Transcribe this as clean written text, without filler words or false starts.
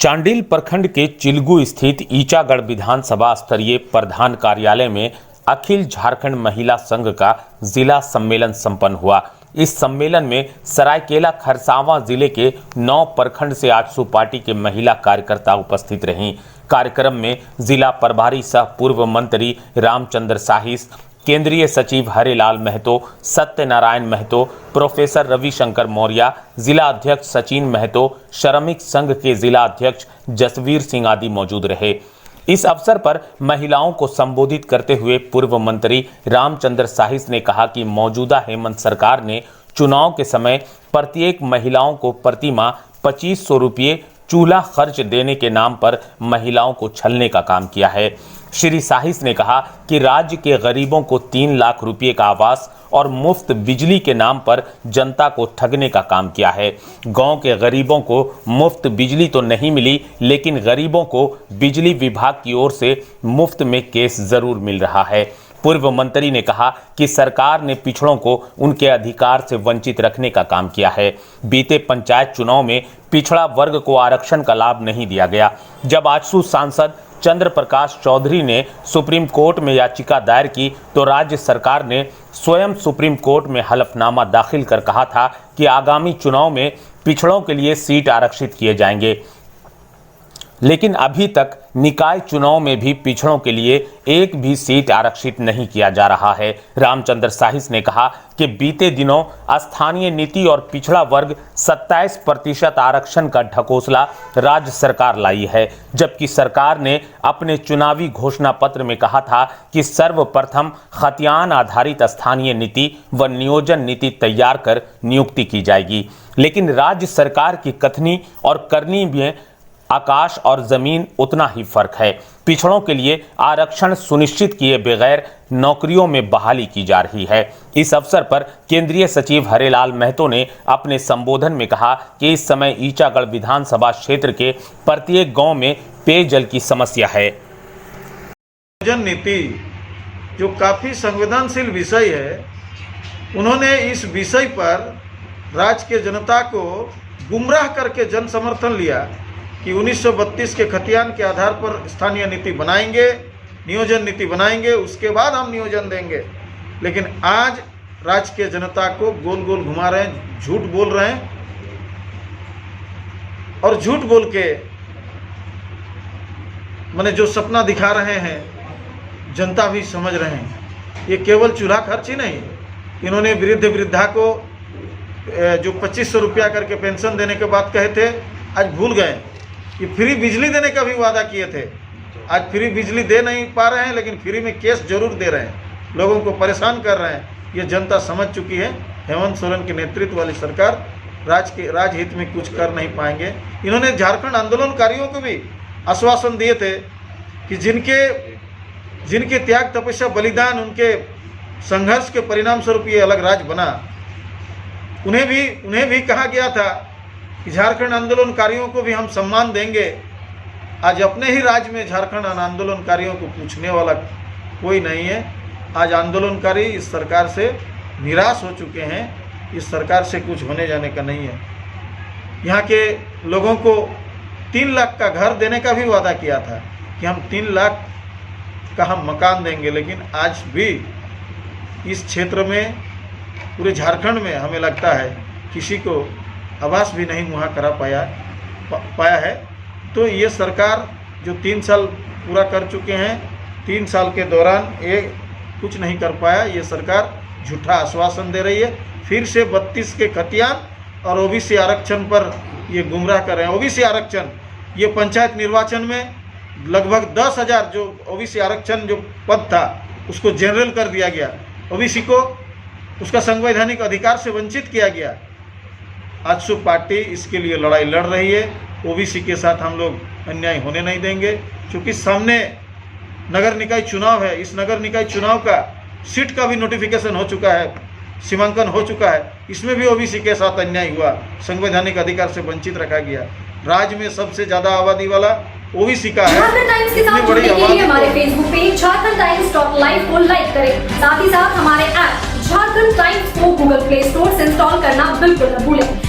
चांडिल प्रखंड के चिलगू स्थित ईचागढ़ विधानसभा स्तरीय प्रधान कार्यालय में अखिल झारखंड महिला संघ का जिला सम्मेलन संपन्न हुआ। इस सम्मेलन में सरायकेला खरसावां जिले के 9 प्रखंड से 800 पार्टी के महिला कार्यकर्ता उपस्थित रहीं। कार्यक्रम में जिला प्रभारी सह पूर्व मंत्री रामचंद्र साहिस, केंद्रीय सचिव हरेलाल महतो, सत्यनारायण महतो, प्रोफेसर रविशंकर मौर्य, जिला अध्यक्ष सचिन महतो, श्रमिक संघ के जिला अध्यक्ष जसवीर सिंह आदि मौजूद रहे। इस अवसर पर महिलाओं को संबोधित करते हुए पूर्व मंत्री रामचंद्र साहिस ने कहा कि मौजूदा हेमंत सरकार ने चुनाव के समय प्रत्येक महिलाओं को प्रति माह 2500 रुपये चूल्हा खर्च देने के नाम पर महिलाओं को छलने का काम किया है। श्री साहिस ने कहा कि राज्य के गरीबों को 3 लाख रुपए का आवास और मुफ्त बिजली के नाम पर जनता को ठगने का काम किया है। गांव के गरीबों को मुफ्त बिजली तो नहीं मिली, लेकिन गरीबों को बिजली विभाग की ओर से मुफ्त में केस जरूर मिल रहा है। पूर्व मंत्री ने कहा कि सरकार ने पिछड़ों को उनके अधिकार से वंचित रखने का काम किया है। बीते पंचायत चुनाव में पिछड़ा वर्ग को आरक्षण का लाभ नहीं दिया गया। जब आजसू सांसद चंद्र प्रकाश चौधरी ने सुप्रीम कोर्ट में याचिका दायर की तो राज्य सरकार ने स्वयं सुप्रीम कोर्ट में हलफनामा दाखिल कर कहा था कि आगामी चुनाव में पिछड़ों के लिए सीट आरक्षित किए जाएंगे, लेकिन अभी तक निकाय चुनाव में भी पिछड़ों के लिए एक भी सीट आरक्षित नहीं किया जा रहा है। रामचंद्र साहिस ने कहा कि बीते दिनों स्थानीय नीति और पिछड़ा वर्ग 27% आरक्षण का ढकोसला राज्य सरकार लाई है, जबकि सरकार ने अपने चुनावी घोषणा पत्र में कहा था कि सर्वप्रथम खतियान आधारित स्थानीय नीति व नियोजन नीति तैयार कर नियुक्ति की जाएगी। लेकिन राज्य सरकार की कथनी और करनी में आकाश और जमीन उतना ही फर्क है। पिछड़ों के लिए आरक्षण सुनिश्चित किए बगैर नौकरियों में बहाली की जा रही है। इस अवसर पर केंद्रीय सचिव हरेलाल महतो ने अपने संबोधन में कहा कि इस समय ईचागढ़ विधानसभा क्षेत्र के प्रत्येक गांव में पेयजल की समस्या है। नियोजन नीति जो काफी संवेदनशील विषय है, उन्होंने इस विषय पर राज्य के जनता को गुमराह करके जन समर्थन लिया कि 1932 के खतियान के आधार पर स्थानीय नीति बनाएंगे, नियोजन नीति बनाएंगे, उसके बाद हम नियोजन देंगे। लेकिन आज राज्य के जनता को गोल गोल घुमा रहे हैं, झूठ बोल रहे हैं और झूठ बोल के माने जो सपना दिखा रहे हैं जनता भी समझ रहे हैं। ये केवल चूल्हा खर्च ही नहीं, इन्होंने वृद्ध वृद्धा को जो 2500 रुपया करके पेंशन देने के बाद कहे थे, आज भूल गए। ये फ्री बिजली देने का भी वादा किए थे, आज फ्री बिजली दे नहीं पा रहे हैं, लेकिन फ्री में केस जरूर दे रहे हैं, लोगों को परेशान कर रहे हैं। ये जनता समझ चुकी है हेमंत सोरेन के नेतृत्व वाली सरकार राजहित में कुछ कर नहीं पाएंगे। इन्होंने झारखंड आंदोलनकारियों को भी आश्वासन दिए थे कि जिनके त्याग तपस्या बलिदान, उनके संघर्ष के परिणाम स्वरूप ये अलग राज्य बना, उन्हें भी कहा गया था कि झारखंड आंदोलनकारियों को भी हम सम्मान देंगे। आज अपने ही राज्य में झारखंड आंदोलनकारियों को पूछने वाला कोई नहीं है। आज आंदोलनकारी इस सरकार से निराश हो चुके हैं। इस सरकार से कुछ होने जाने का नहीं है। यहाँ के लोगों को 3 लाख का घर देने का भी वादा किया था कि हम 3 लाख का हम मकान देंगे, लेकिन आज भी इस क्षेत्र में, पूरे झारखंड में हमें लगता है किसी को आवास भी नहीं मुहैया करा पाया है। तो ये सरकार जो 3 साल पूरा कर चुके हैं, 3 साल के दौरान ये कुछ नहीं कर पाया। ये सरकार झूठा आश्वासन दे रही है। फिर से 32 के खतियान और ओबीसी आरक्षण पर ये गुमराह कर रहे हैं। ओबीसी आरक्षण, ये पंचायत निर्वाचन में लगभग 10,000 जो ओबीसी आरक्षण जो पद था उसको जनरल कर दिया गया। ओबीसी को उसका संवैधानिक अधिकार से वंचित किया गया। आजसू पार्टी इसके लिए लड़ाई लड़ रही है। ओबीसी के साथ हम लोग अन्याय होने नहीं देंगे, क्योंकि सामने नगर निकाय चुनाव है। इस नगर निकाय चुनाव का सीट का भी नोटिफिकेशन हो चुका है, सीमांकन हो चुका है। इसमें भी ओबीसी के साथ अन्याय हुआ, संवैधानिक अधिकार से वंचित रखा गया। राज्य में सबसे ज्यादा आबादी वाला ओबीसी का है। झारखंड टाइम्स के साथ जुड़ने के लिए हमारे Facebook page Jharkhand times .live को लाइक करें। साथ ही साथ हमारे ऐप झारखंड टाइम्स को गूगल प्ले स्टोर से इंस्टॉल करना बिल्कुल न भूलें।